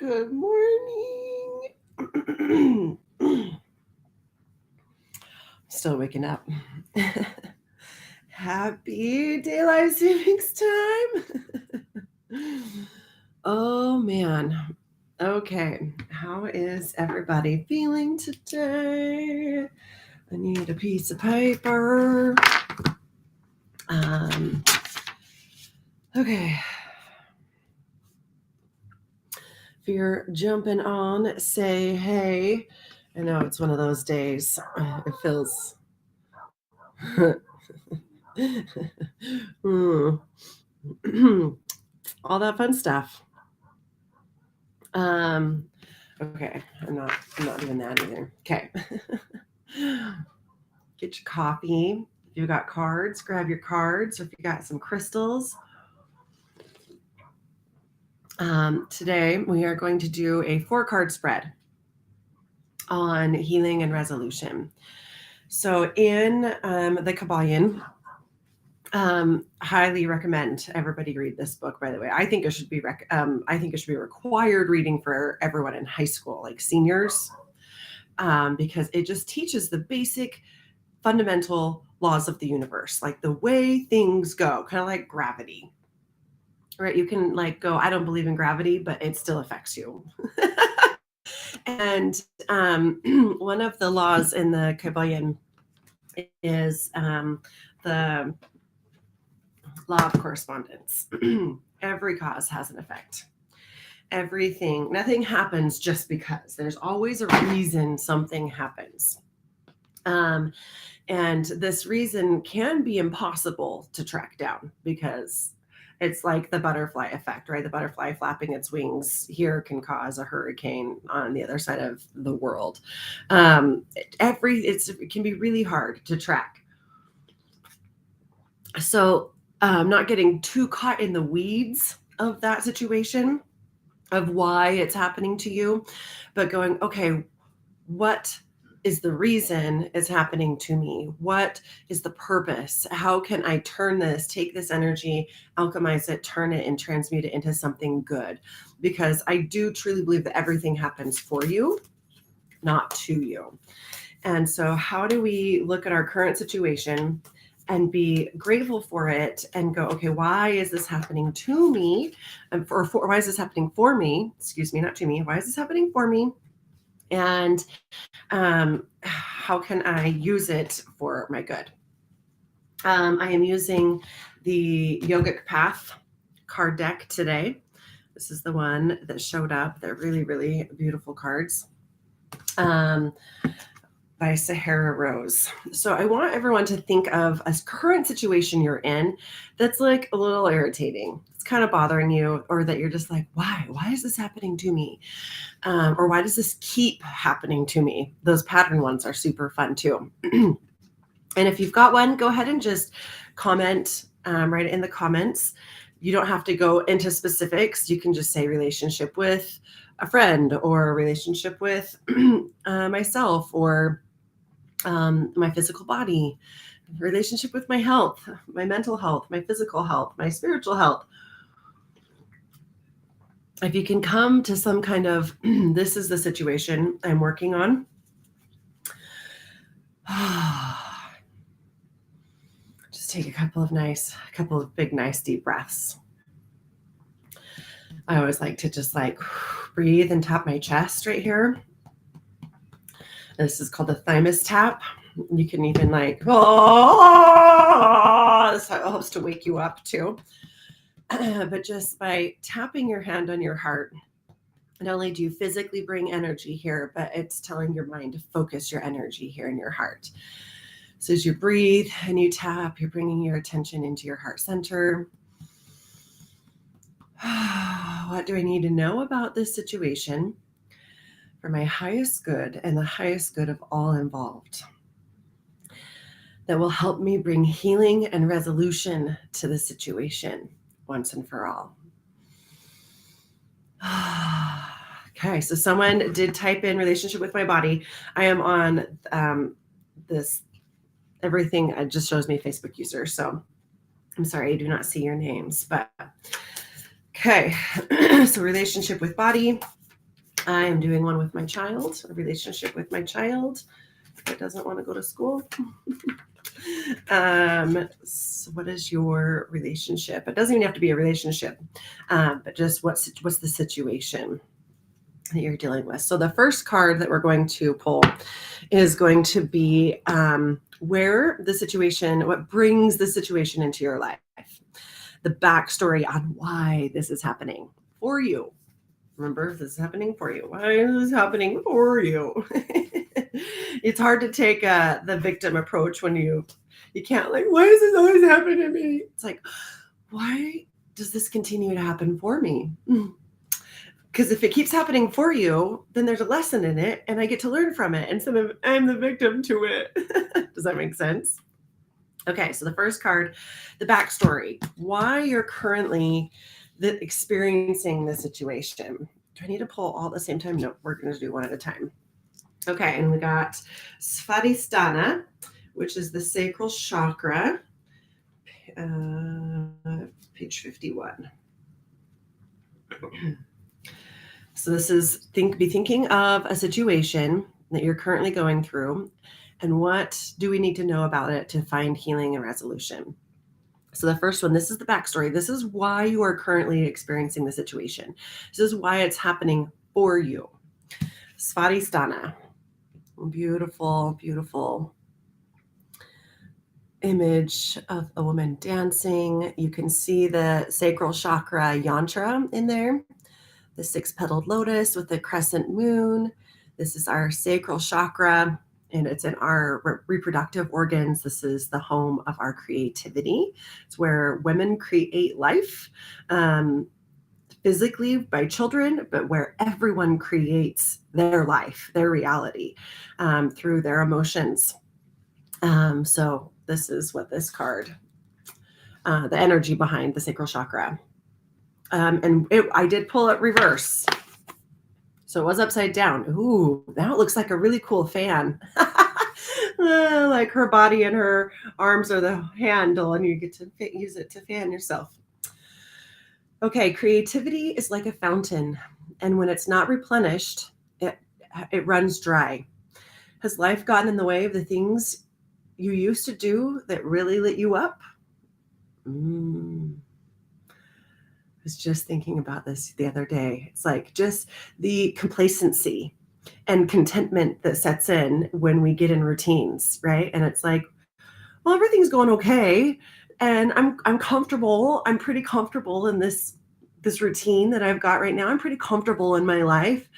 Good morning. Still waking up. Happy daylight savings time. Oh man. Okay. How is everybody feeling today? I need a piece of paper. Okay. If you're jumping on, say hey. I know it's one of those days. It feels all that fun stuff. Okay, I'm not doing that either. Okay. Get your coffee. If you've got cards, grab your cards, or if you got some crystals. Today we are going to do a 4-card spread on healing and resolution. So in the Kabbalion, highly recommend everybody read this book. By the way, I think it should be required reading for everyone in high school, like seniors, because it just teaches the basic fundamental laws of the universe, like the way things go, kind of like gravity. Right? You can like go, I don't believe in gravity, but it still affects you. And one of the laws in the Kabbalion is the law of correspondence. Every cause has an effect. Nothing happens just because. There's always a reason something happens. And this reason can be impossible to track down because it's like the butterfly effect, right? The butterfly flapping its wings here can cause a hurricane on the other side of the world. It can be really hard to track. So not getting too caught in the weeds of that situation, of why it's happening to you, but going, okay, what is the reason it's happening to me? What is the purpose? How can I turn this, take this energy, alchemize it, turn it, and transmute it into something good? Because I do truly believe that everything happens for you, not to you. And so how do we look at our current situation and be grateful for it and go, okay, why is this happening to me? Or why is this happening for me? Excuse me, not to me. Why is this happening for me? And how can I use it for my good? I am using the Yogic Path card deck today. This is the one that showed up. They're really, really beautiful cards. By Sahara Rose. So I want everyone to think of a current situation you're in that's like a little irritating. It's kind of bothering you, or that you're just like, why? Why is this happening to me? Or why does this keep happening to me? Those pattern ones are super fun too. And if you've got one, go ahead and just comment, write it in the comments. You don't have to go into specifics. You can just say relationship with a friend, or relationship with myself, or my physical body, relationship with my health, my mental health, my physical health, my spiritual health. If you can come to some kind of, this is the situation I'm working on. Just take a couple of big, nice, deep breaths. I always like to just like breathe and tap my chest right here. This is called the thymus tap. You can even like, this helps to wake you up too. But just by tapping your hand on your heart, not only do you physically bring energy here, but it's telling your mind to focus your energy here in your heart. So as you breathe and you tap, you're bringing your attention into your heart center. What do I need to know about this situation for my highest good and the highest good of all involved, that will help me bring healing and resolution to the situation once and for all? Okay, so someone did type in relationship with my body. I am on this, everything it just shows me Facebook user. So I'm sorry, I do not see your names, but okay. So relationship with body. I am doing one with my child, a relationship with my child that doesn't want to go to school. So what is your relationship? It doesn't even have to be a relationship, but just what's the situation that you're dealing with. So the first card that we're going to pull is going to be where the situation, what brings the situation into your life, the backstory on why this is happening for you. Remember, this is happening for you. Why is this happening for you? It's hard to take the victim approach when you can't, like, why is this always happening to me? It's like, why does this continue to happen for me? Because if it keeps happening for you, then there's a lesson in it and I get to learn from it instead of I'm the victim to it. Does that make sense? Okay, so the first card, the backstory, why you're currently experiencing the situation. Do I need to pull all at the same time? No, we're going to do one at a time. Okay, and we got Svadhisthana, which is the sacral chakra, page 51. So this is be thinking of a situation that you're currently going through, and what do we need to know about it to find healing and resolution? So the first one, this is the backstory. This is why you are currently experiencing the situation. This is why it's happening for you. Svadhisthana. Beautiful, beautiful image of a woman dancing. You can see the sacral chakra yantra in there, the 6-petaled lotus with the crescent moon. This is our sacral chakra, and it's in our reproductive organs. This is the home of our creativity. It's where women create life, physically by children, but where everyone creates their life, their reality, through their emotions. So this is what this card, the energy behind the sacral chakra. I did pull it reverse. So it was upside down. Ooh, now it looks like a really cool fan. Like her body and her arms are the handle, and you get to use it to fan yourself. Okay, creativity is like a fountain, and when it's not replenished, it runs dry. Has life gotten in the way of the things you used to do that really lit you up? I was just thinking about this the other day. It's like just the complacency and contentment that sets in when we get in routines, right? And it's like, well, everything's going okay, and I'm comfortable. I'm pretty comfortable in this routine that I've got right now. I'm pretty comfortable in my life.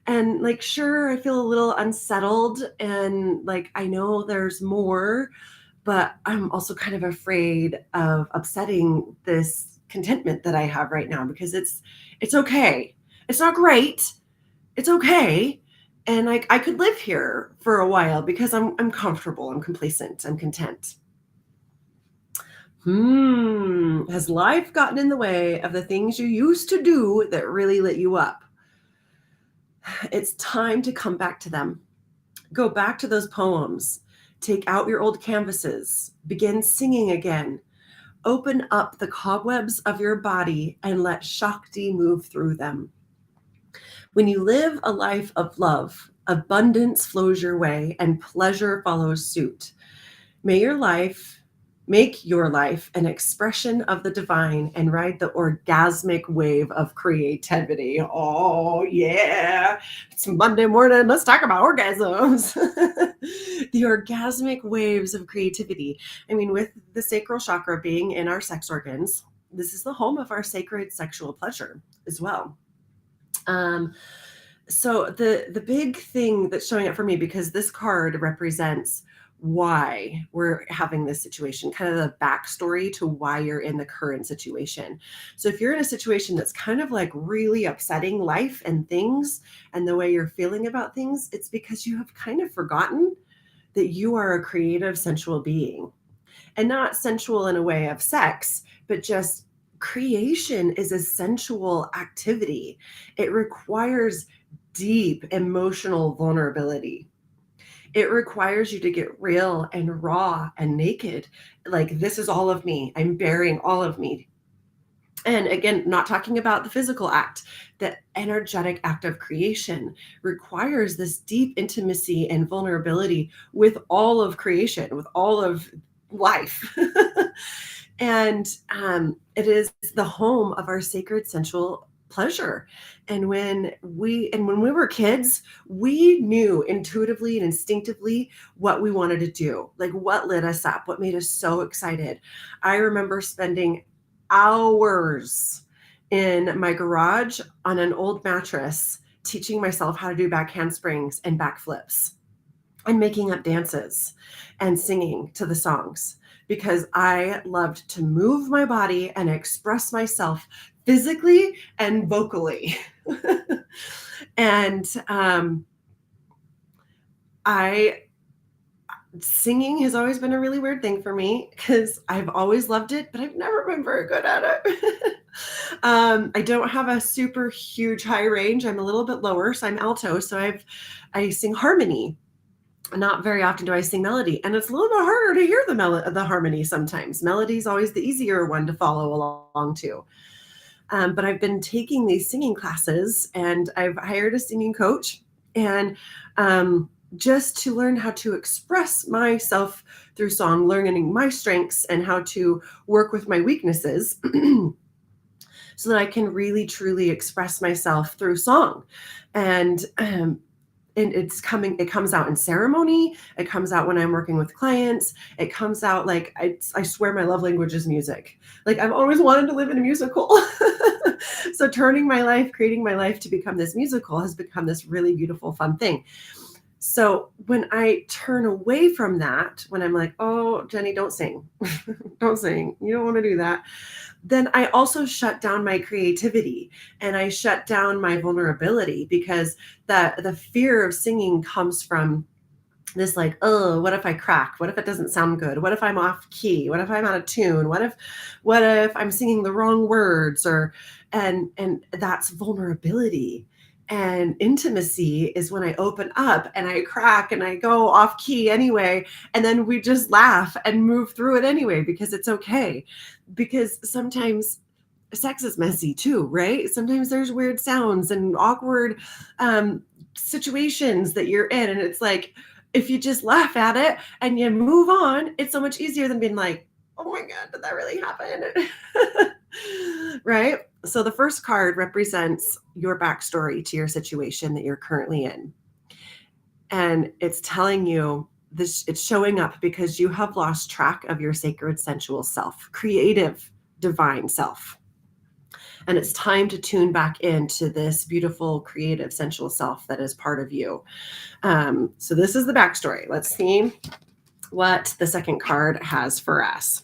And like, sure, I feel a little unsettled, and like I know there's more, but I'm also kind of afraid of upsetting this contentment that I have right now, because it's okay. It's not great. It's okay. And I could live here for a while because I'm comfortable, I'm complacent, I'm content. Has life gotten in the way of the things you used to do that really lit you up? It's time to come back to them. Go back to those poems. Take out your old canvases. Begin singing again. Open up the cobwebs of your body and let Shakti move through them. When you live a life of love, abundance flows your way and pleasure follows suit. Make your life an expression of the divine and ride the orgasmic wave of creativity. Oh, yeah. It's Monday morning. Let's talk about orgasms. The orgasmic waves of creativity. I mean, with the sacral chakra being in our sex organs, this is the home of our sacred sexual pleasure as well. So the big thing that's showing up for me, because this card represents why we're having this situation, kind of the backstory to why you're in the current situation. So if you're in a situation that's kind of like really upsetting life and things and the way you're feeling about things, it's because you have kind of forgotten that you are a creative, sensual being. And not sensual in a way of sex, but just creation is a sensual activity. It requires deep emotional vulnerability. It requires you to get real and raw and naked. Like, this is all of me. I'm bearing all of me. And again, not talking about the physical act, the energetic act of creation requires this deep intimacy and vulnerability with all of creation, with all of life. And it is the home of our sacred sensual pleasure. And when we were kids, we knew intuitively and instinctively what we wanted to do, like what lit us up, what made us so excited. I remember spending hours in my garage on an old mattress teaching myself how to do back handsprings and back flips and making up dances and singing to the songs because I loved to move my body and express myself physically and vocally. And I singing has always been a really weird thing for me because I've always loved it, but I've never been very good at it. I don't have a super huge high range. I'm a little bit lower, so I'm alto. So I sing harmony. Not very often do I sing melody, and it's a little bit harder to hear the harmony sometimes. Melody is always the easier one to follow along to. But I've been taking these singing classes, and I've hired a singing coach, and just to learn how to express myself through song, learning my strengths and how to work with my weaknesses so that I can really truly express myself through song. And it comes out in ceremony. It comes out when I'm working with clients. It comes out like I swear my love language is music. Like I've always wanted to live in a musical. So creating my life to become this musical has become this really beautiful, fun thing. So when I turn away from that, when I'm like, oh, Jenny, don't sing. Don't sing. You don't want to do that. Then I also shut down my creativity and I shut down my vulnerability because the fear of singing comes from this like, oh, what if I crack? What if it doesn't sound good? What if I'm off key? What if I'm out of tune? What if I'm singing the wrong words? And that's vulnerability. And intimacy is when I open up and I crack and I go off key anyway. And then we just laugh and move through it anyway because it's okay. Because sometimes sex is messy too, right? Sometimes there's weird sounds and awkward situations that you're in. And it's like, if you just laugh at it and you move on, it's so much easier than being like, oh my God, did that really happen? Right? So the first card represents your backstory to your situation that you're currently in. And it's telling you this, it's showing up because you have lost track of your sacred sensual self, creative, divine self. And it's time to tune back into this beautiful, creative, sensual self that is part of you. So this is the backstory. Let's see what the second card has for us.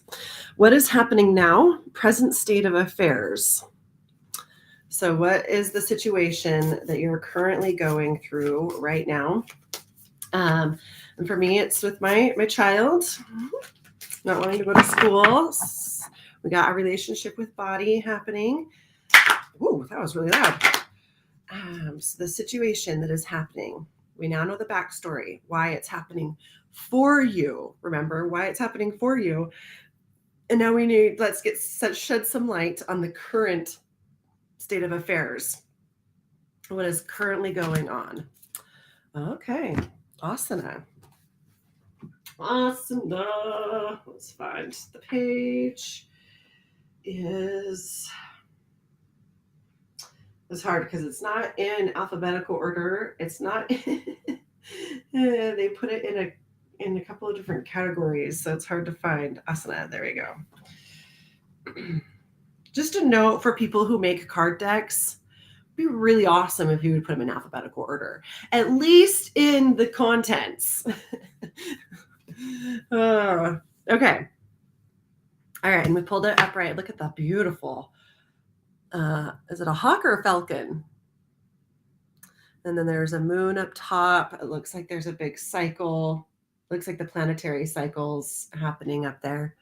What is happening now? Present state of affairs. So what is the situation that you're currently going through right now? And for me, it's with my child not wanting to go to school. We got a relationship with body happening. Ooh, that was really loud. So the situation that is happening, we now know the backstory, why it's happening for you. Remember why it's happening for you. And now let's shed some light on the current state of affairs. What is currently going on? Okay, asana. Let's find the page. It's hard because it's not in alphabetical order. It's not. They put it in a couple of different categories, so it's hard to find asana. There we go. Just a note for people who make card decks. It'd be really awesome if you would put them in alphabetical order, at least in the contents. Okay. All right, and we pulled it upright. Look at that beautiful. Is it a hawk or a falcon? And then there's a moon up top. It looks like there's a big cycle. Looks like the planetary cycles happening up there.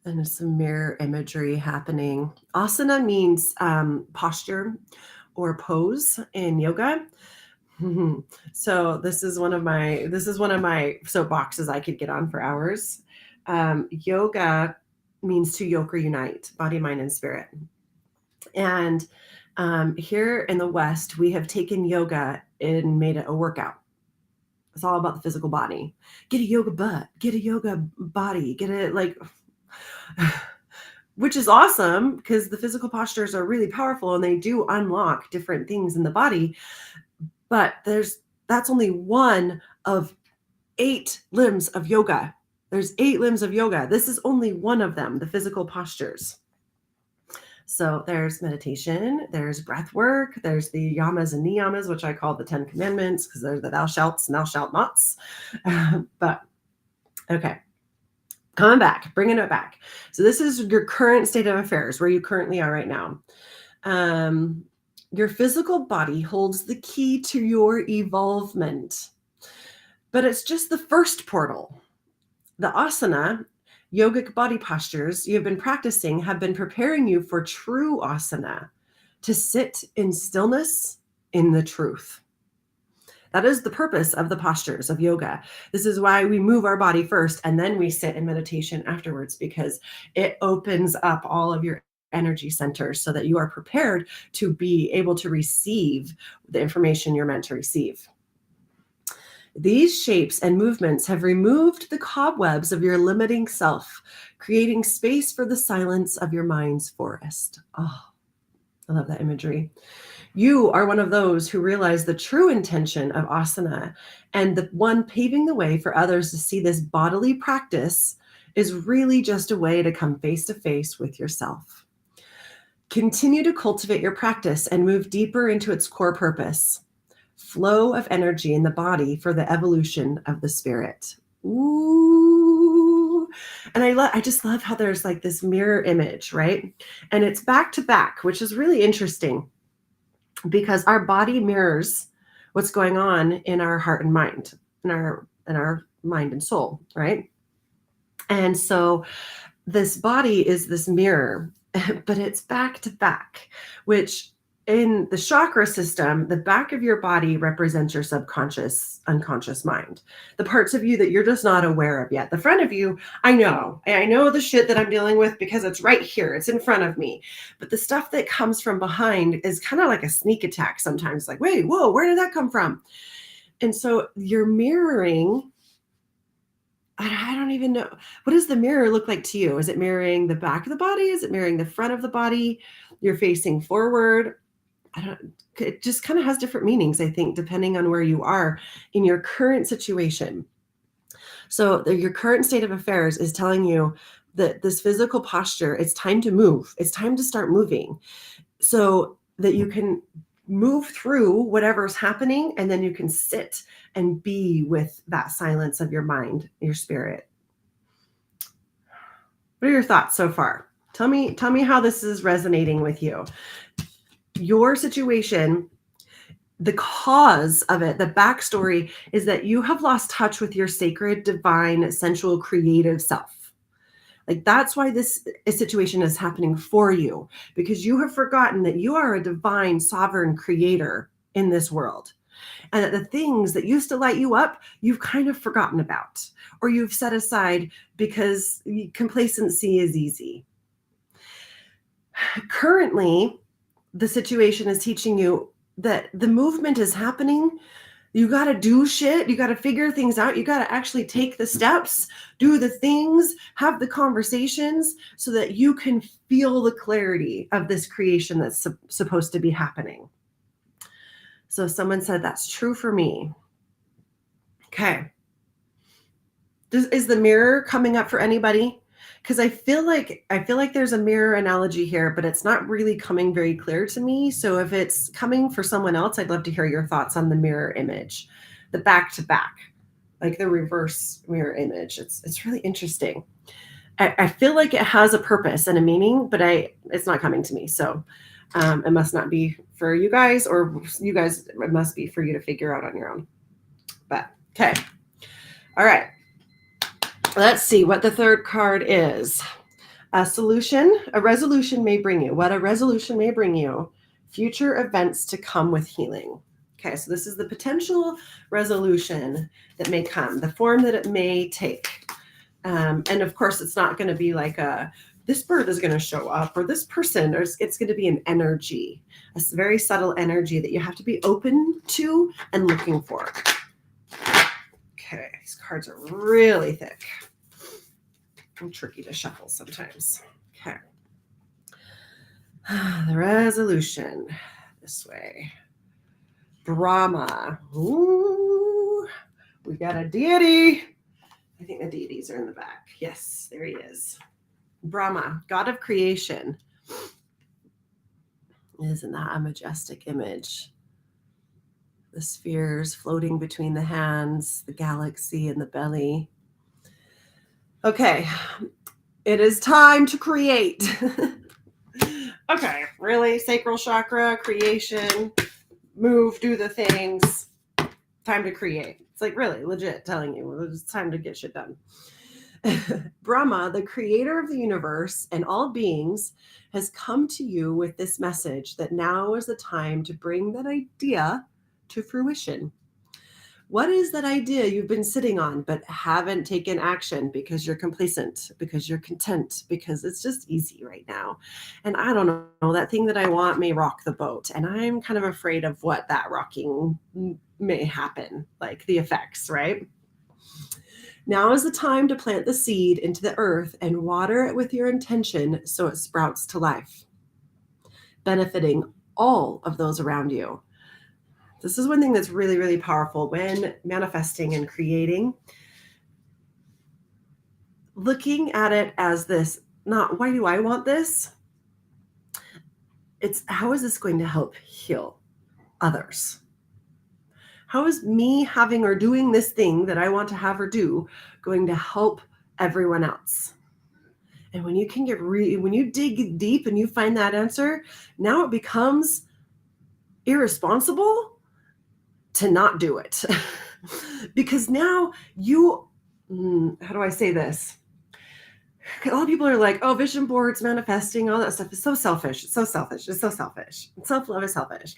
And there's some mirror imagery happening. Asana means posture or pose in yoga. So this is one of my soapboxes I could get on for hours. Yoga means to yoke or unite, body, mind, and spirit. And here in the West, we have taken yoga and made it a workout. It's all about the physical body. Get a yoga butt, get a yoga body, get it like, which is awesome because the physical postures are really powerful and they do unlock different things in the body. But that's only one of 8 limbs of yoga. There's 8 limbs of yoga. This is only one of them, the physical postures. So there's meditation, there's breath work, there's the yamas and niyamas, which I call the 10 commandments because they're the thou shalts and thou shalt nots. But okay, coming back, bringing it back. So this is your current state of affairs, where you currently are right now. Your physical body holds the key to your evolvement, but it's just the first portal. The asana, yogic body postures you have been practicing have been preparing you for true asana, to sit in stillness in the truth. That is the purpose of the postures of yoga. This is why we move our body first and then we sit in meditation afterwards, because it opens up all of your energy centers so that you are prepared to be able to receive the information you're meant to receive. These shapes and movements have removed the cobwebs of your limiting self, creating space for the silence of your mind's forest. Oh, I love that imagery. You are one of those who realize the true intention of asana, and the one paving the way for others to see this bodily practice is really just a way to come face to face with yourself. Continue to cultivate your practice and move deeper into its core purpose. Flow of energy in the body for the evolution of the spirit. Ooh. And I just love how there's like this mirror image, right? And it's back to back, which is really interesting because our body mirrors what's going on in our heart and mind, in our mind and soul, right? And so this body is this mirror, but it's back to back, which in the chakra system, the back of your body represents your subconscious, unconscious mind. The parts of you that you're just not aware of yet. The front of you, I know the shit that I'm dealing with because it's right here. It's in front of me. But the stuff that comes from behind is kind of like a sneak attack sometimes. Like, wait, whoa, where did that come from? And so you're mirroring. I don't even know. What does the mirror look like to you? Is it mirroring the back of the body? Is it mirroring the front of the body? You're facing forward. It just kind of has different meanings, I think, depending on where you are in your current situation. So your current state of affairs is telling you that this physical posture, it's time to move. It's time to start moving so that you can move through whatever's happening, and then you can sit and be with that silence of your mind, your spirit. What are your thoughts so far? Tell me how this is resonating with you. Your situation, the cause of it, the backstory is that you have lost touch with your sacred, divine, sensual, creative self. Like that's why this situation is happening for you, because you have forgotten that you are a divine, sovereign creator in this world. And that the things that used to light you up, you've kind of forgotten about, or you've set aside because complacency is easy. Currently, the situation is teaching you that the movement is happening. You got to do shit. You got to figure things out. You got to actually take the steps, do the things, have the conversations so that you can feel the clarity of this creation that's supposed to be happening. So someone said, that's true for me. Okay. Is the mirror coming up for anybody? Because I feel like there's a mirror analogy here, but it's not really coming very clear to me. So if it's coming for someone else, I'd love to hear your thoughts on the mirror image, the back to back, like the reverse mirror image. It's really interesting. I feel like it has a purpose and a meaning, but it's not coming to me. So it must not be for you guys, or you guys, it must be for you to figure out on your own. But okay. All right. Let's see what the third card is. A solution, a resolution may bring you. What a resolution may bring you. Future events to come with healing. Okay, so this is the potential resolution that may come, the form that it may take. And of course, it's not going to be like a this bird is going to show up, or this person, or it's going to be an energy, a very subtle energy that you have to be open to and looking for. Okay, these cards are really thick and tricky to shuffle sometimes. Okay. The resolution this way. Brahma. Ooh, we got a deity. I think the deities are in the back. Yes, there he is. Brahma, god of creation. Isn't that a majestic image? The spheres floating between the hands, the galaxy and the belly. Okay, it is time to create. Okay, really? Sacral chakra, creation, move, do the things. Time to create. It's like really legit telling you it's time to get shit done. Brahma, the creator of the universe and all beings, has come to you with this message that now is the time to bring that idea to fruition. What is that idea you've been sitting on but haven't taken action because you're complacent, because you're content, because it's just easy right now? And I don't know, that thing that I want may rock the boat. And I'm kind of afraid of what that rocking may happen, like the effects, right? Now is the time to plant the seed into the earth and water it with your intention so it sprouts to life, benefiting all of those around you. This is one thing that's really, really powerful when manifesting and creating. Looking at it as this, not why do I want this? It's how is this going to help heal others? How is me having or doing this thing that I want to have or do going to help everyone else? And when you can when you dig deep and you find that answer, now it becomes irresponsible to not do it. Because now how do I say this? A lot of people are like, oh, vision boards, manifesting, all that stuff is so selfish. It's so selfish. It's so selfish. Self-love is selfish.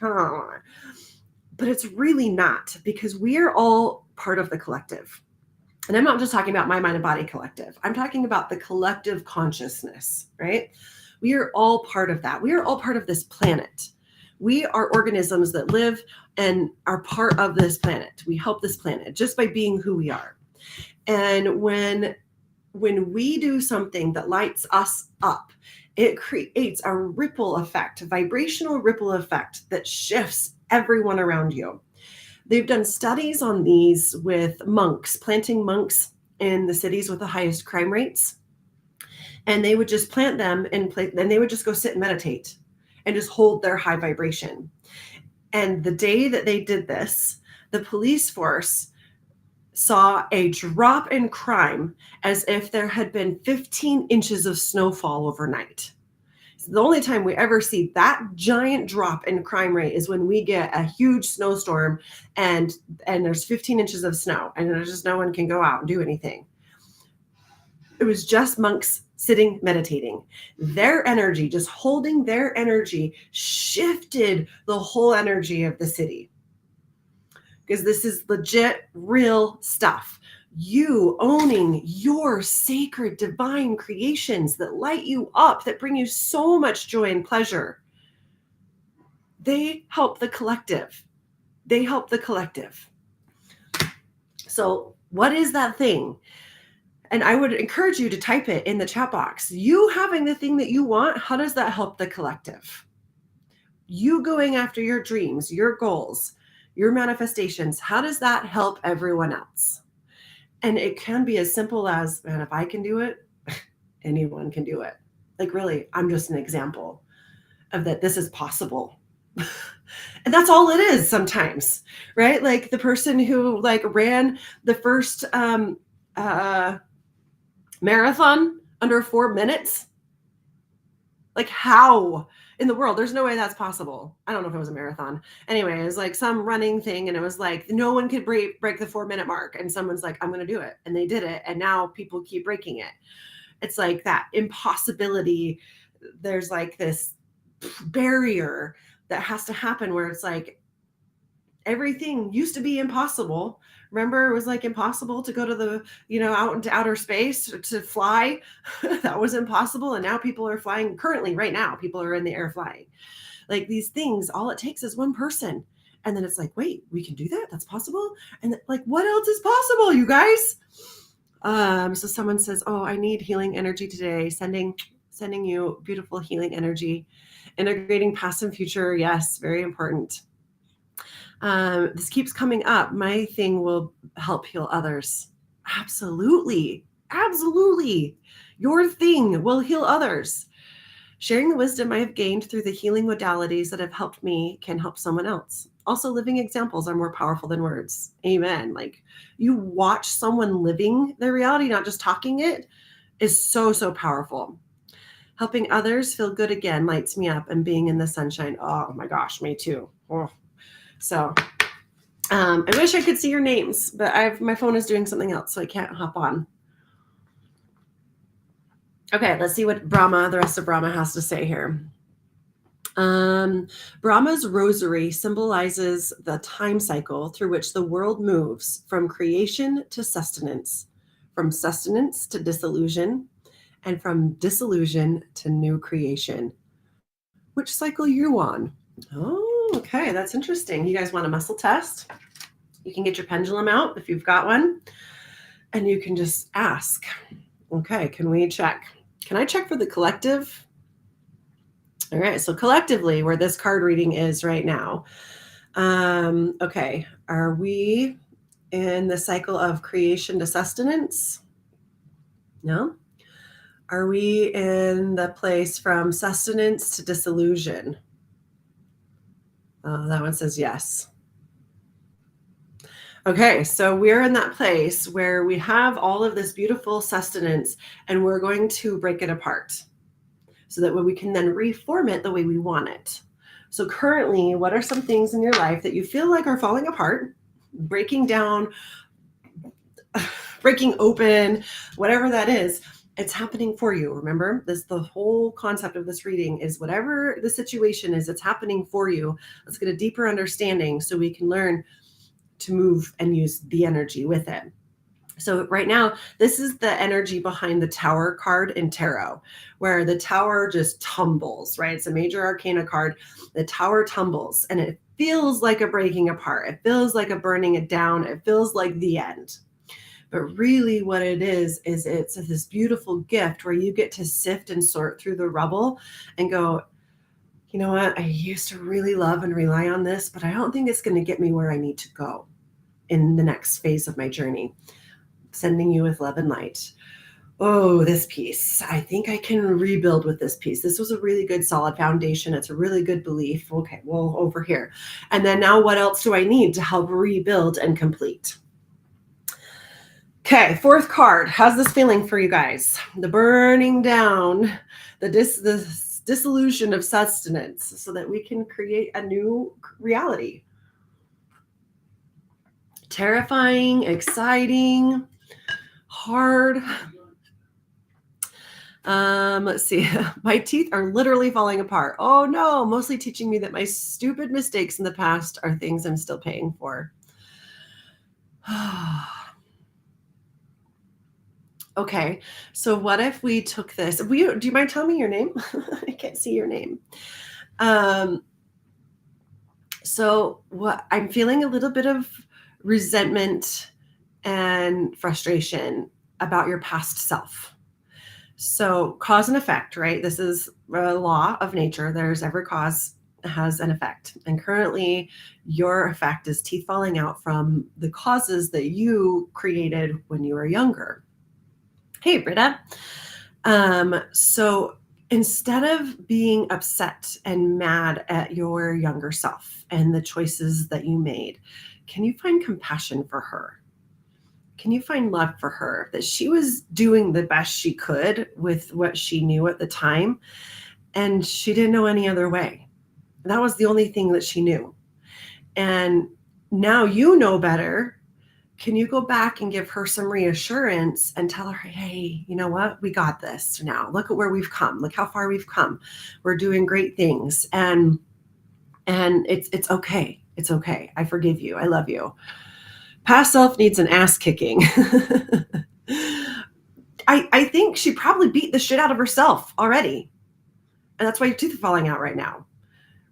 But it's really not, because we are all part of the collective. And I'm not just talking about my mind and body collective. I'm talking about the collective consciousness, right? We are all part of that. We are all part of this planet. We are organisms that live and are part of this planet. We help this planet just by being who we are. And when we do something that lights us up, it creates a ripple effect, a vibrational ripple effect that shifts everyone around you. They've done studies on these with monks, planting monks in the cities with the highest crime rates. And they would just plant them and they would just go sit and meditate and just hold their high vibration. And the day that they did this, the police force saw a drop in crime as if there had been 15 inches of snowfall overnight. So the only time we ever see that giant drop in crime rate is when we get a huge snowstorm and there's 15 inches of snow and there's just no one can go out and do anything. It was just monks sitting, meditating. Their energy, just holding their energy, shifted the whole energy of the city. Because this is legit, real stuff. You owning your sacred divine creations that light you up, that bring you so much joy and pleasure. They help the collective. They help the collective. So what is that thing? And I would encourage you to type it in the chat box. You having the thing that you want, how does that help the collective? You going after your dreams, your goals, your manifestations, how does that help everyone else? And it can be as simple as, man, if I can do it, anyone can do it. Like, really, I'm just an example of that this is possible. And that's all it is sometimes, right? Like the person who ran the first marathon under 4 minutes. Like, how in the world? There's no way that's possible. I don't know if it was a marathon. Anyway, it was like some running thing, and it was like no one could break the 4 minute mark. And someone's like, I'm going to do it. And they did it. And now people keep breaking it. It's like that impossibility. There's like this barrier that has to happen where it's like, everything used to be impossible. Remember, it was like impossible to go to the, out into outer space to fly. That was impossible. And now people are flying. Currently, right now, people are in the air flying. Like these things, all it takes is one person. And then it's like, wait, we can do that? That's possible? And like, what else is possible, you guys? So someone says, oh, I need healing energy today. Sending you beautiful healing energy. Integrating past and future. Yes, very important. This keeps coming up. My thing will help heal others. Absolutely. Absolutely. Your thing will heal others. Sharing the wisdom I have gained through the healing modalities that have helped me can help someone else. Also, living examples are more powerful than words. Amen. Like you watch someone living their reality, not just talking it, is so, so powerful. Helping others feel good again lights me up, and being in the sunshine. Oh my gosh, me too. Oh. So I wish I could see your names, but my phone is doing something else, so I can't hop on. Okay, let's see what the rest of Brahma has to say here. Brahma's rosary symbolizes the time cycle through which the world moves from creation to sustenance, from sustenance to dissolution, and from dissolution to new creation. Which cycle are you on? Oh, okay, that's interesting. You guys want a muscle test? You can get your pendulum out if you've got one, and you can just ask. Okay, can we check? Can I check for the collective? All right, so collectively, where this card reading is right now. Okay, are we in the cycle of creation to sustenance? No? Are we in the place from sustenance to disillusion? That one says yes. Okay, so we're in that place where we have all of this beautiful sustenance and we're going to break it apart so that we can then reform it the way we want it. So currently, what are some things in your life that you feel like are falling apart, breaking down, breaking open, whatever that is? It's happening for you. Remember, the whole concept of this reading is whatever the situation is, it's happening for you. Let's get a deeper understanding so we can learn to move and use the energy with it. So right now, this is the energy behind the Tower card in tarot, where the Tower just tumbles, right? It's a major arcana card. The Tower tumbles and it feels like a breaking apart. It feels like a burning it down. It feels like the end. But really what it is it's this beautiful gift where you get to sift and sort through the rubble and go, you know what? I used to really love and rely on this, but I don't think it's going to get me where I need to go in the next phase of my journey. Sending you with love and light. Oh, this piece. I think I can rebuild with this piece. This was a really good solid foundation. It's a really good belief. Okay, well, over here. And then now what else do I need to help rebuild and complete? Okay, fourth card. How's this feeling for you guys? The burning down, the dissolution of sustenance so that we can create a new reality. Terrifying, exciting, hard. Let's see. My teeth are literally falling apart. Oh no, mostly teaching me that my stupid mistakes in the past are things I'm still paying for. Okay, so what if we took this? Do you mind telling me your name? I can't see your name. So what I'm feeling a little bit of resentment and frustration about your past self. So cause and effect, right? This is a law of nature. There's every cause has an effect. And currently your effect is teeth falling out from the causes that you created when you were younger. Hey, Britta. So instead of being upset and mad at your younger self and the choices that you made, can you find compassion for her? Can you find love for her, that she was doing the best she could with what she knew at the time, and she didn't know any other way? That was the only thing that she knew. And now you know better. Can you go back and give her some reassurance and tell her, hey, you know what? We got this now. Look at where we've come. Look how far we've come. We're doing great things. And it's okay. It's okay. I forgive you. I love you. Past self needs an ass kicking. I think she probably beat the shit out of herself already. And that's why your teeth are falling out right now.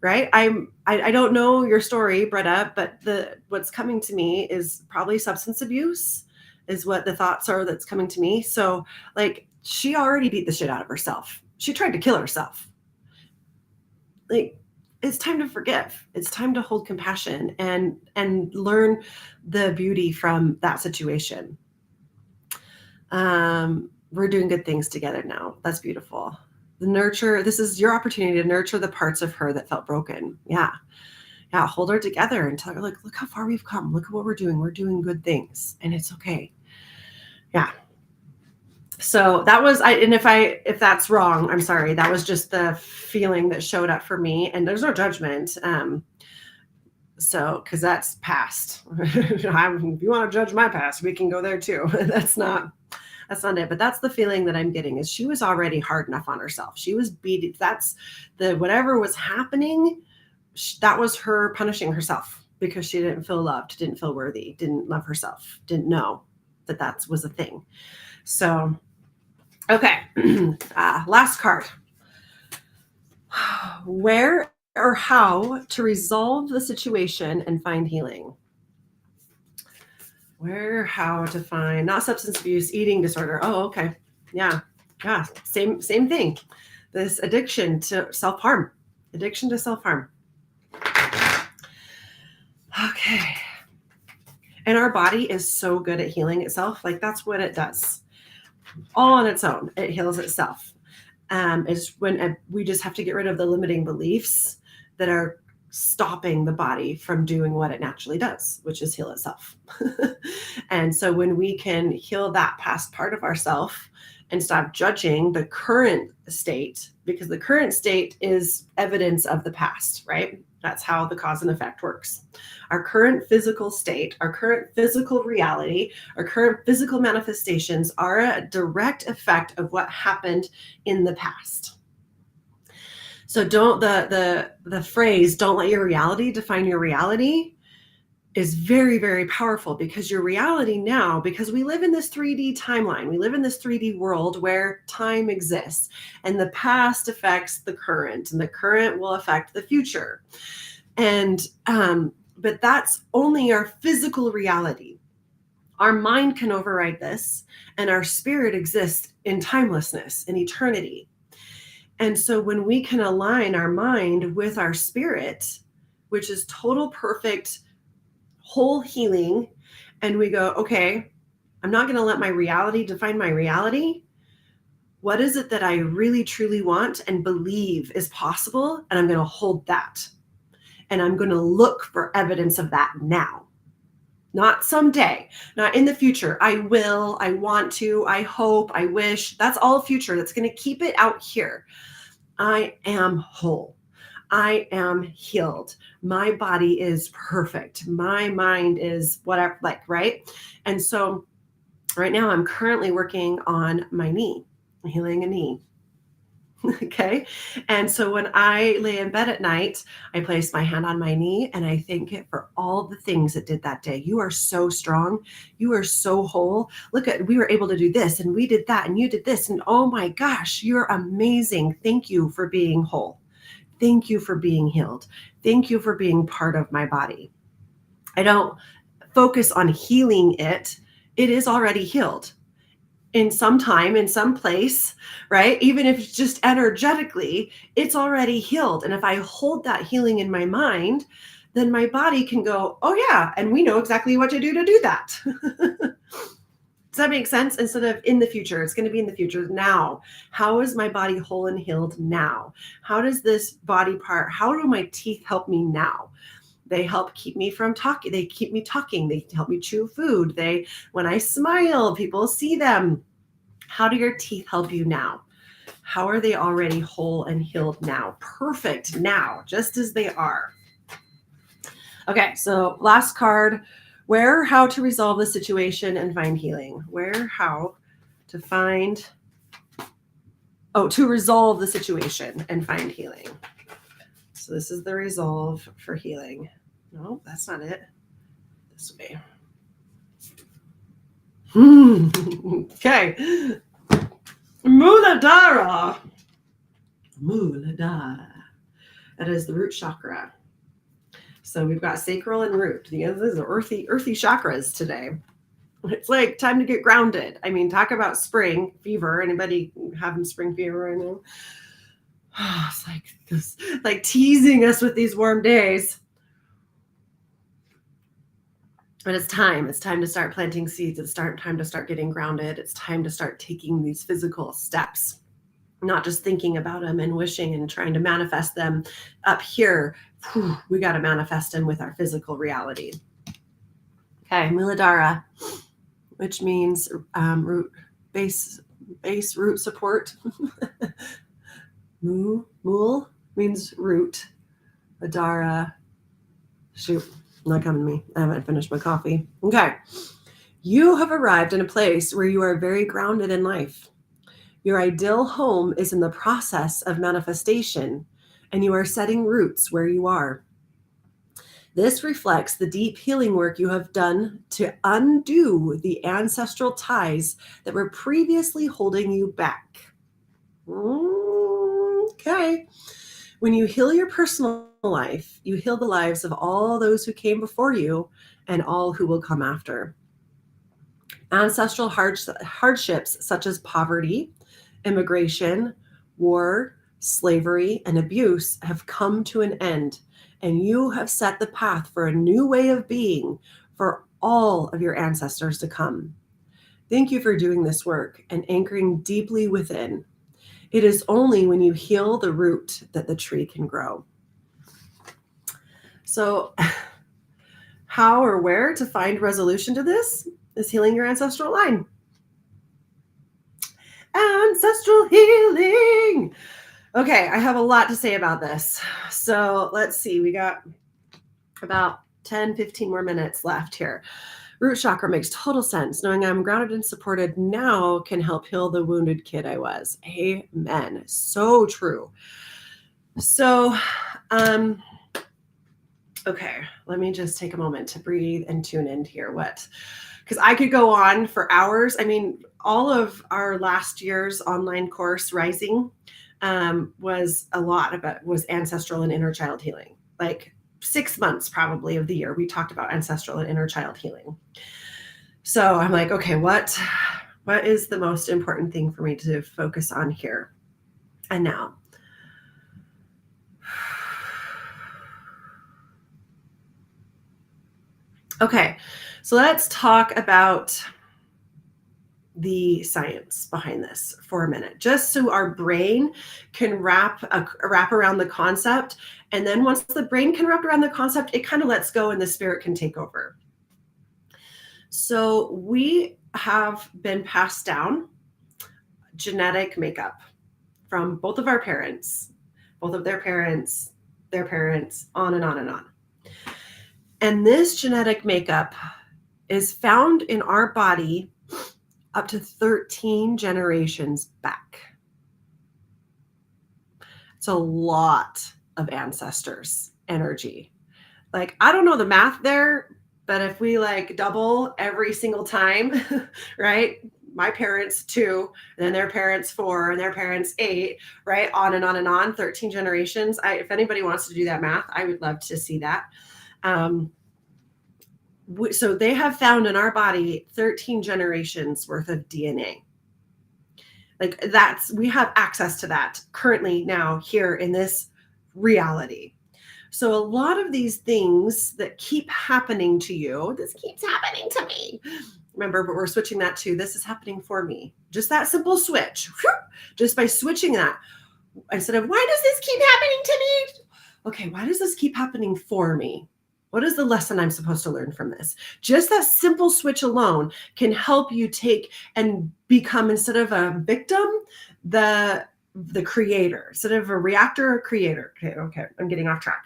Right? I don't know your story, Bretta, but what's coming to me is probably substance abuse is what the thoughts are that's coming to me. So like she already beat the shit out of herself. She tried to kill herself. Like it's time to forgive. It's time to hold compassion and learn the beauty from that situation. We're doing good things together now. That's beautiful. The nurture, this is your opportunity to nurture the parts of her that felt broken. Yeah. Hold her together and tell her, like, look how far we've come. Look at what we're doing. We're doing good things and it's okay. Yeah. So that was, if that's wrong, I'm sorry. That was just the feeling that showed up for me, and there's no judgment. Cause that's past. If you want to judge my past, we can go there too. That's not it. But that's the feeling that I'm getting is she was already hard enough on herself. She was beat. That's whatever was happening. That was her punishing herself because she didn't feel loved, didn't feel worthy, didn't love herself, didn't know that was a thing. So, okay. Last card. Where or how to resolve the situation and find healing. Where, how to find, not substance abuse, eating disorder. Oh, okay. Yeah. Same thing. This addiction to self-harm. Okay. And our body is so good at healing itself. Like that's what it does. All on its own. It heals itself. Is when we just have to get rid of the limiting beliefs that are stopping the body from doing what it naturally does, which is heal itself. And so when we can heal that past part of ourselves and stop judging the current state, because the current state is evidence of the past, right? That's how the cause and effect works. Our current physical state, our current physical reality, our current physical manifestations are a direct effect of what happened in the past. So don't the phrase "don't let your reality define your reality" is very, very powerful, because your reality now, because we live in this 3D timeline, we live in this 3D world where time exists, and the past affects the current, and the current will affect the future. And but that's only our physical reality. Our mind can override this, and our spirit exists in timelessness, in eternity. And so when we can align our mind with our spirit, which is total perfect whole healing, and we go, okay, I'm not going to let my reality define my reality. What is it that I really truly want and believe is possible? And I'm going to hold that. And I'm going to look for evidence of that now. Not someday, not in the future. I will, I want to, I hope, I wish. That's all future. That's going to keep it out here. I am whole. I am healed. My body is perfect. My mind is whatever, like, right? And so right now I'm currently working on my knee, healing a knee. Okay. And so when I lay in bed at night, I place my hand on my knee and I thank it for all the things it did that day. You are so strong. You are so whole. Look at, we were able to do this and we did that and you did this. And oh my gosh, you're amazing. Thank you for being whole. Thank you for being healed. Thank you for being part of my body. I don't focus on healing it. It is already healed. In some time, in some place, right? Even if it's just energetically, it's already healed. And if I hold that healing in my mind, then my body can go, oh yeah, and we know exactly what to do that. Does that make sense? Instead of in the future, it's going to be in the future now. How is my body whole and healed now? How does this body part, how do my teeth help me now? They help keep me from talking. They keep me talking. They help me chew food. When I smile, people see them. How do your teeth help you now? How are they already whole and healed now? Perfect now, just as they are. Okay, so last card. Where, how to resolve the situation and find healing. Where, how to find, to resolve the situation and find healing. So this is the resolve for healing. No, that's not it. This way. Okay. Muladhara. Muladhara. That is the root chakra. So we've got sacral and root. These are earthy chakras today. It's like time to get grounded. I mean, talk about spring fever. Anybody having spring fever right now? It's like this, like teasing us with these warm days. But it's time. It's time to start planting seeds. It's time to start getting grounded. It's time to start taking these physical steps, not just thinking about them and wishing and trying to manifest them up here. Whew, we got to manifest them with our physical reality. Okay, Muladhara, which means root base root support. Mul means root. Adhara, shoot, not coming to me. I haven't finished my coffee. Okay. You have arrived in a place where you are very grounded in life. Your ideal home is in the process of manifestation, and you are setting roots where you are. This reflects the deep healing work you have done to undo the ancestral ties that were previously holding you back. Okay. When you heal your personal life, you heal the lives of all those who came before you and all who will come after. Ancestral hardships such as poverty, immigration, war, slavery, and abuse have come to an end, and you have set the path for a new way of being for all of your ancestors to come. Thank you for doing this work and anchoring deeply within. It is only when you heal the root that the tree can grow. So, how or where to find resolution to this is healing your ancestral line. Ancestral healing. Okay, I have a lot to say about this. So let's see, we got about 10, 15 more minutes left here. Root chakra makes total sense. Knowing I'm grounded and supported now can help heal the wounded kid I was. Amen. So true. So, okay, let me just take a moment to breathe and tune in here. Because I could go on for hours. I mean, all of our last year's online course, Rising, was ancestral and inner child healing. Like 6 months probably of the year, we talked about ancestral and inner child healing. So I'm like, okay, what is the most important thing for me to focus on here and now? Okay, so let's talk about the science behind this for a minute, just so our brain can wrap around the concept. And then once the brain can wrap around the concept, it kind of lets go and the spirit can take over. So we have been passed down genetic makeup from both of our parents, both of their parents, on and on and on. And this genetic makeup is found in our body up to 13 generations back. It's a lot of ancestors' energy. Like, I don't know the math there, but if we like double every single time, right? My parents 2, and then their parents 4, and their parents 8, right? On and on and on, 13 generations. If anybody wants to do that math, I would love to see that. So they have found in our body 13 generations worth of DNA. Like we have access to that currently now here in this reality. So a lot of these things that keep happening to you, this keeps happening to me. Remember, but we're switching that to this is happening for me. Just that simple switch. Just by switching that, instead of why does this keep happening to me? Okay, why does this keep happening for me? What is the lesson I'm supposed to learn from this? Just that simple switch alone can help you take and become, instead of a victim, the creator. Instead of a reactor, a creator. Okay, I'm getting off track.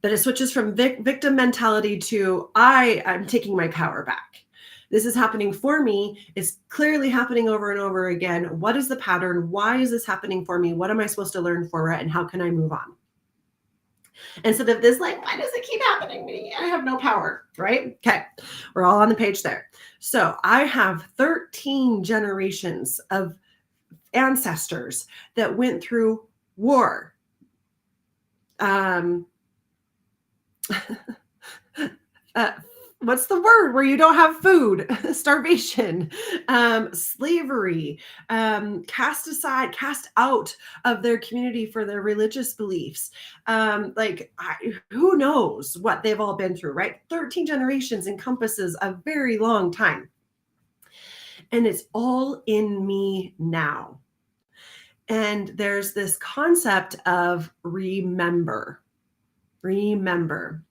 But it switches from victim mentality to I'm taking my power back. This is happening for me. It's clearly happening over and over again. What is the pattern? Why is this happening for me? What am I supposed to learn for it? And how can I move on? Instead of this, like, why does it keep happening to me? I have no power, right? Okay, we're all on the page there. So I have 13 generations of ancestors that went through war. Um, uh, what's the word where you don't have food? Starvation, slavery, cast out of their community for their religious beliefs. Who knows what they've all been through, right? 13 generations encompasses a very long time. And it's all in me now. And there's this concept of remember. Remember.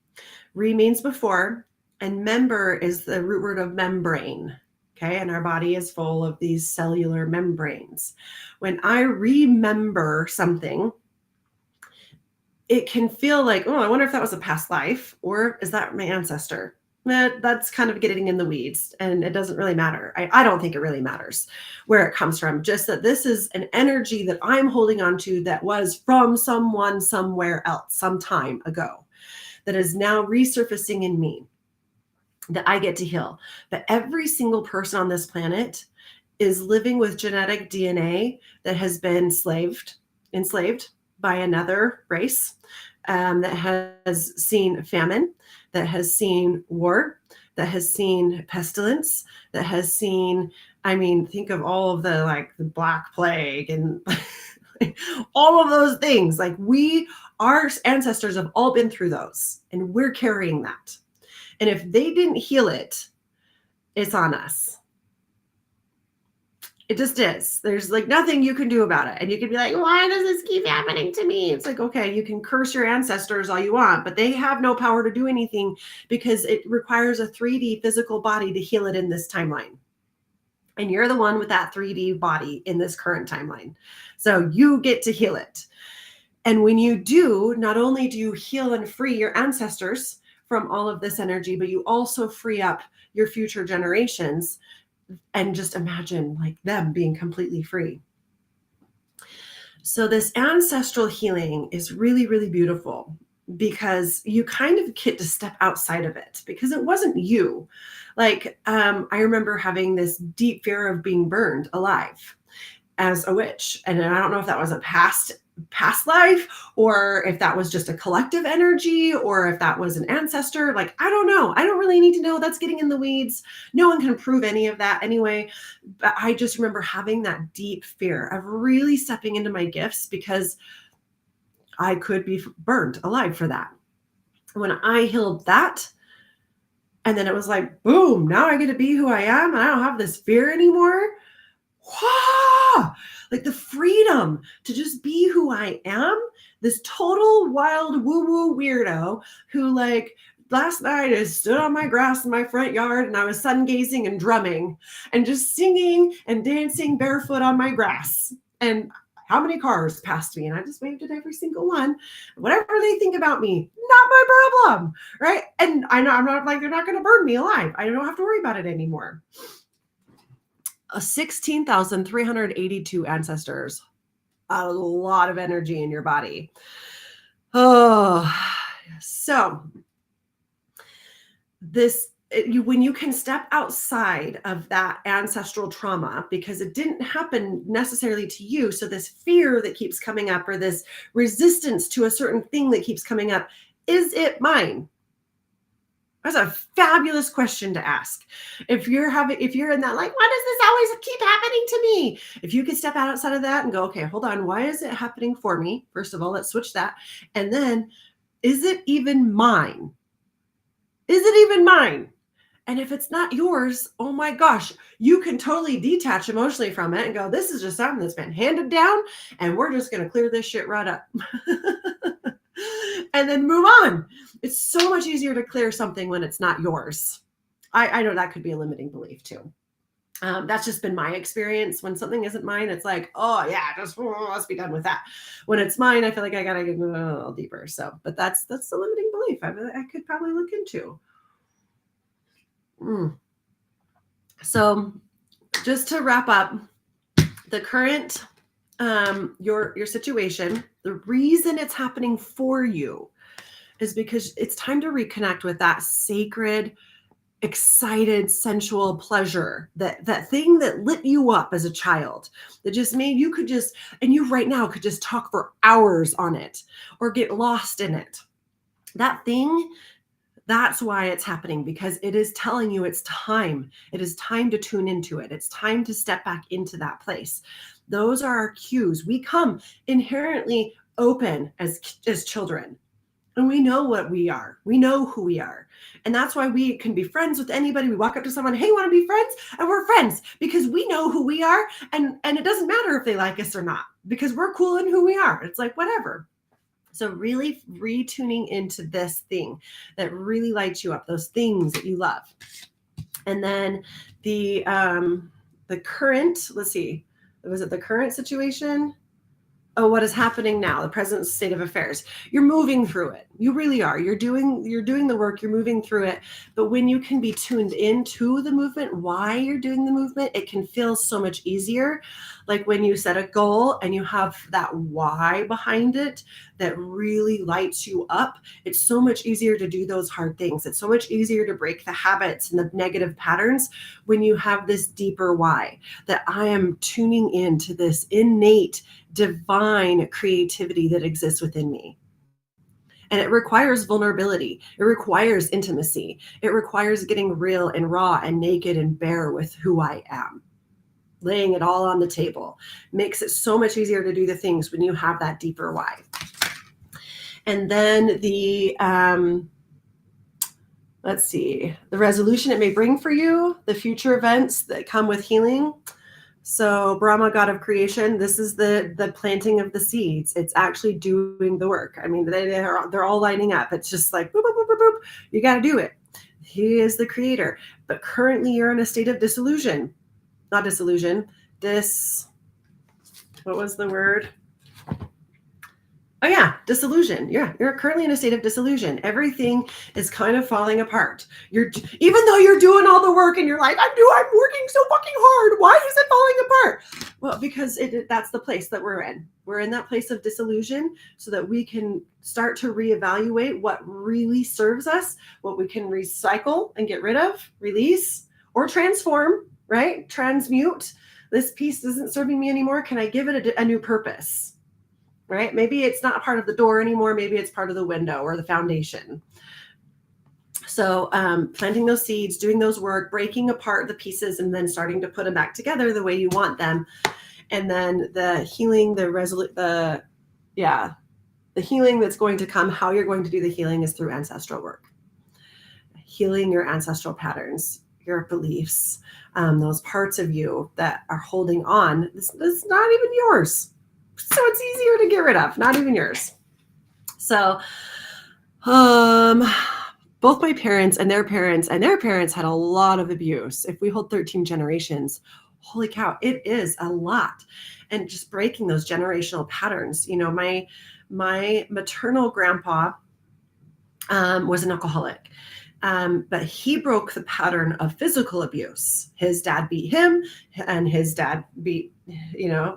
Re means before, and member is the root word of membrane. Okay, and our body is full of these cellular membranes. When I remember something, it can feel like, oh, I wonder if that was a past life, or is that my ancestor? That's kind of getting in the weeds, and it doesn't really matter. I don't think it really matters where it comes from, just that this is an energy that I'm holding on to that was from someone somewhere else some time ago, that is now resurfacing in me, that I get to heal. But every single person on this planet is living with genetic DNA that has been enslaved by another race, that has seen famine, that has seen war, that has seen pestilence, that has seen, think of all of the Black Plague and all of those things. Our ancestors have all been through those, and we're carrying that. And if they didn't heal it, it's on us. It just is. There's nothing you can do about it. And you can be like, why does this keep happening to me? It's like, okay, you can curse your ancestors all you want, but they have no power to do anything because it requires a 3D physical body to heal it in this timeline. And you're the one with that 3D body in this current timeline. So you get to heal it. And when you do, not only do you heal and free your ancestors from all of this energy, but you also free up your future generations. And just imagine them being completely free. So this ancestral healing is really, really beautiful because you kind of get to step outside of it because it wasn't you. I remember having this deep fear of being burned alive as a witch. And I don't know if that was a past life, or if that was just a collective energy, or if that was an ancestor. I don't know. I don't really need to know. That's getting in the weeds. No one can prove any of that anyway. But I just remember having that deep fear of really stepping into my gifts because I could be burned alive for that. When I healed that, and then it was like, boom, now I get to be who I am. And I don't have this fear anymore. Wow! The freedom to just be who I am, this total wild woo-woo weirdo who last night I stood on my grass in my front yard and I was sun gazing and drumming and just singing and dancing barefoot on my grass. And how many cars passed me and I just waved at every single one. Whatever they think about me, not my problem, right? And I know I'm not they're not going to burn me alive. I don't have to worry about it anymore. 16,382 ancestors, a lot of energy in your body. Oh, so when you can step outside of that ancestral trauma, because it didn't happen necessarily to you. So this fear that keeps coming up, or this resistance to a certain thing that keeps coming up, is it mine? That's a fabulous question to ask. If you're in that, why does this always keep happening to me? If you could step outside of that and go, okay, hold on. Why is it happening for me? First of all, let's switch that. And then, is it even mine? Is it even mine? And if it's not yours, oh my gosh, you can totally detach emotionally from it and go, this is just something that's been handed down and we're just going to clear this shit right up. And then move on. It's so much easier to clear something when it's not yours. I know that could be a limiting belief too. That's just been my experience. When something isn't mine, it's like, oh yeah, let's be done with that. When it's mine, I feel like I gotta get a little deeper. So, but that's the limiting belief I could probably look into. So just to wrap up, the current, your situation, the reason it's happening for you is because it's time to reconnect with that sacred, excited, sensual pleasure, that thing that lit you up as a child, that just made you could just, and you right now could just talk for hours on it or get lost in it. That thing, that's why it's happening, because it is telling you it's time. It is time to tune into it. It's time to step back into that place. Those are our cues. We come inherently open as children. And we know what we are. We know who we are. And that's why we can be friends with anybody. We walk up to someone, hey, want to be friends? And we're friends because we know who we are. And it doesn't matter if they like us or not, because we're cool in who we are. It's like, whatever. So really retuning into this thing that really lights you up, those things that you love. And then the current, let's see, was it the current situation? Oh, what is happening now, the present state of affairs. You're moving through it. You really are. You're doing the work, you're moving through it. But when you can be tuned into the movement, why you're doing the movement, it can feel so much easier. Like when you set a goal and you have that why behind it that really lights you up, it's so much easier to do those hard things. It's so much easier to break the habits and the negative patterns when you have this deeper why, that I am tuning into this innate divine creativity that exists within me. And it requires vulnerability. It requires intimacy. It requires getting real and raw and naked and bare with who I am. Laying it all on the table makes it so much easier to do the things when you have that deeper why. And then let's see, the resolution it may bring for you, the future events that come with healing. So Brahma, God of creation, this is the planting of the seeds. It's actually doing the work. I mean, they're all lining up. It's just like, boop, boop, boop, boop, boop. You got to do it. He is the creator. But currently you're in a state of disillusion. Not disillusion. What was the word? Oh yeah, disillusion. Yeah, you're currently in a state of disillusion. Everything is kind of falling apart. Even though you're doing all the work in your life, I'm working so fucking hard. Why is it falling apart? Well, because that's the place that we're in. We're in that place of disillusion, so that we can start to reevaluate what really serves us, what we can recycle and get rid of, release, or transform, right? Transmute. This piece isn't serving me anymore. Can I give it a new purpose? Right? Maybe it's not part of the door anymore. Maybe it's part of the window or the foundation. So planting those seeds, doing those work, breaking apart the pieces, and then starting to put them back together the way you want them. And then the healing, the healing that's going to come, how you're going to do the healing is through ancestral work. Healing your ancestral patterns, your beliefs, those parts of you that are holding on. This is not even yours. So it's easier to get rid of, not even yours. So both my parents and their parents had a lot of abuse. If we hold 13 generations, holy cow, it is a lot. And just breaking those generational patterns. You know, my maternal grandpa was an alcoholic. But he broke the pattern of physical abuse. His dad beat him, and his dad beat,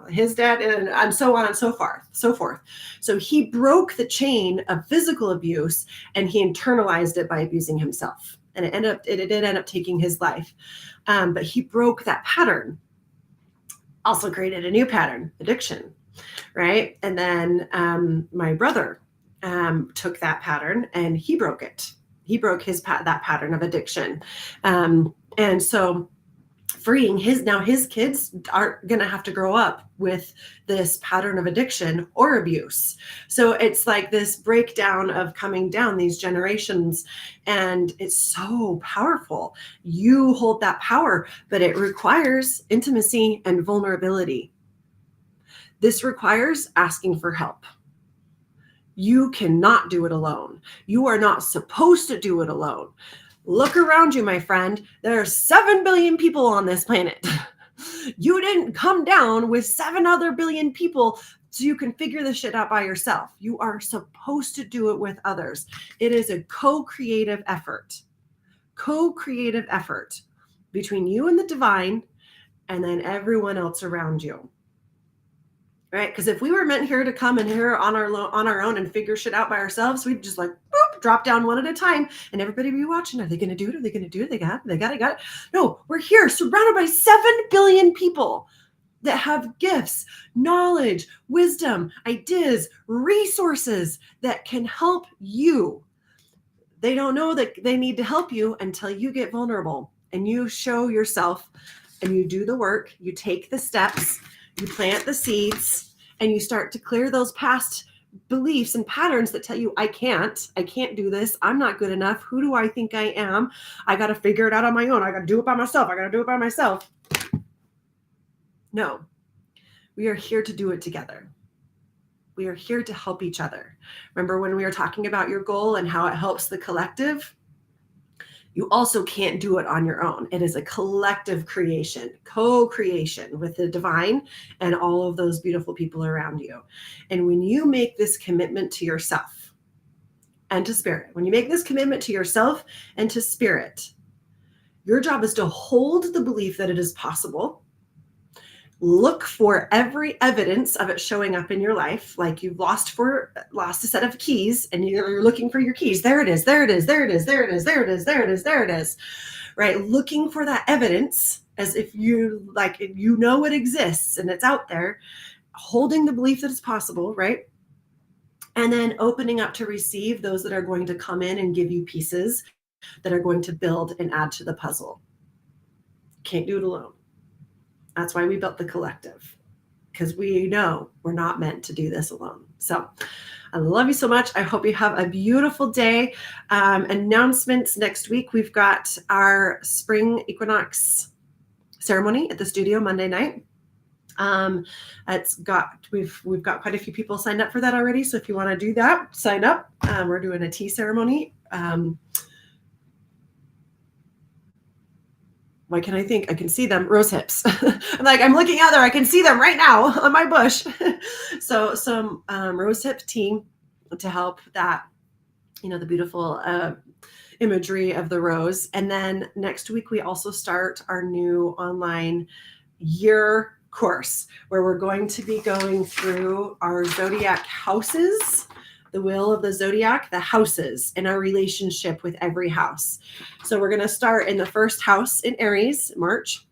his dad, and so on and so forth. So he broke the chain of physical abuse, and he internalized it by abusing himself. And it did end up taking his life. But he broke that pattern. Also created a new pattern, addiction, right? And then my brother took that pattern and he broke it. He broke that pattern of addiction. And so freeing his kids aren't going to have to grow up with this pattern of addiction or abuse. So it's like this breakdown of coming down these generations, and it's so powerful. You hold that power, but it requires intimacy and vulnerability. This requires asking for help. You cannot do it alone. You are not supposed to do it alone. Look around you, my friend. There are 7 billion people on this planet. You didn't come down with 7 other billion people so you can figure this shit out by yourself. You are supposed to do it with others. It is a co-creative effort. Co-creative effort between you and the divine, and then everyone else around you. right? Because if we were meant here to come and here on our own and figure shit out by ourselves, we'd just like boop, drop down one at a time, and everybody would be watching. Are they going to do it? Are they going to do it? They got it. No, we're here surrounded by 7 billion people that have gifts, knowledge, wisdom, ideas, resources that can help you. They don't know that they need to help you until you get vulnerable and you show yourself and you do the work, you take the steps, you plant the seeds, and you start to clear those past beliefs and patterns that tell you, I can't do this. I'm not good enough. Who do I think I am? I got to figure it out on my own. I got to do it by myself. No, we are here to do it together. We are here to help each other. Remember when we were talking about your goal and how it helps the collective? You also can't do it on your own. It is a collective creation, co-creation with the divine and all of those beautiful people around you. And when you make this commitment to yourself and to spirit, when you make this commitment to yourself and to spirit, your job is to hold the belief that it is possible. Look for every evidence of it showing up in your life, like you've lost a set of keys and you're looking for your keys. There it is. Right? Looking for that evidence as if you know it exists and it's out there, holding the belief that it's possible, right? And then opening up to receive those that are going to come in and give you pieces that are going to build and add to the puzzle. Can't do it alone. That's why we built the collective, because we know we're not meant to do this alone. So I love you so much. I hope you have a beautiful day. Announcements next week. We've got our spring equinox ceremony at the studio Monday night. We've got quite a few people signed up for that already. So if you want to do that, sign up. We're doing a tea ceremony. Why can I think? I can see them, rose hips. I'm looking out there. I can see them right now on my bush. So some rose hip tea to help that, the beautiful imagery of the rose. And then next week, we also start our new online year course where we're going to be going through our zodiac houses, the wheel of the zodiac, the houses, and our relationship with every house. So we're going to start in the first house in Aries, March,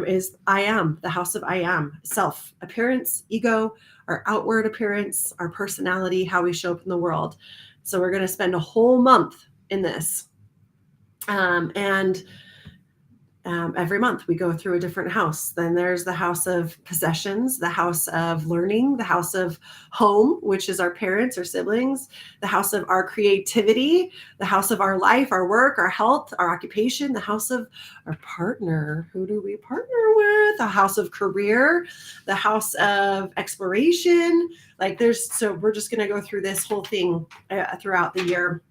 is I am, the house of I am, self, appearance, ego, our outward appearance, our personality, how we show up in the world. So we're going to spend a whole month in this. Every month we go through a different house. Then there's the house of possessions, the house of learning, the house of home, which is our parents or siblings, the house of our creativity, the house of our life, our work, our health, our occupation, the house of our partner. Who do we partner with? The house of career, the house of exploration. So we're just going to go through this whole thing throughout the year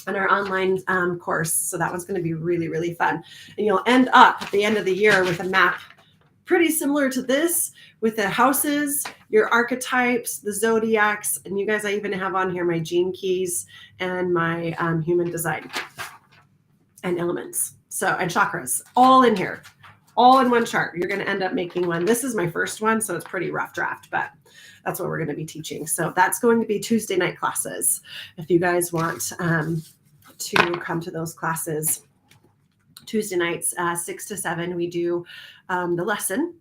on our online course. So that one's going to be really, really fun. And you'll end up at the end of the year with a map pretty similar to this, with the houses, your archetypes, the zodiacs, and you guys, I even have on here my gene keys and my human design and elements. And chakras, all in here, all in one chart. You're going to end up making one. This is my first one, so it's pretty rough draft, but that's what we're going to be teaching. So that's going to be Tuesday night classes. If you guys want to come to those classes, Tuesday nights, 6 to 7, we do the lesson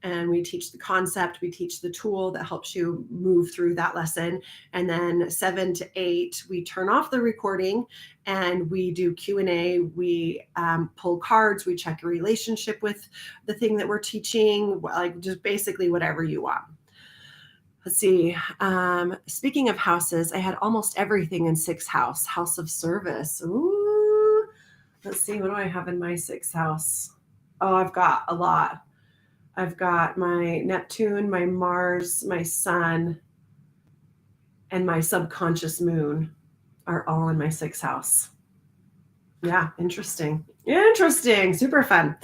and we teach the concept, we teach the tool that helps you move through that lesson. And then 7 to 8, we turn off the recording and we do Q&A. We pull cards, we check your relationship with the thing that we're teaching, just basically whatever you want. Let's see. Speaking of houses, I had almost everything in 6th house, house of service. Ooh. Let's see. What do I have in my 6th house? Oh, I've got a lot. I've got my Neptune, my Mars, my Sun, and my subconscious moon are all in my 6th house. Yeah. Interesting. Super fun.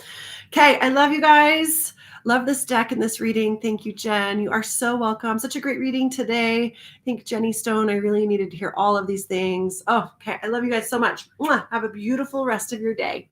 Okay. I love you guys. Love this deck and this reading. Thank you, Jen. You are so welcome. Such a great reading today. I think Jenny Stone, I really needed to hear all of these things. Oh, okay. I love you guys so much. Mwah. Have a beautiful rest of your day.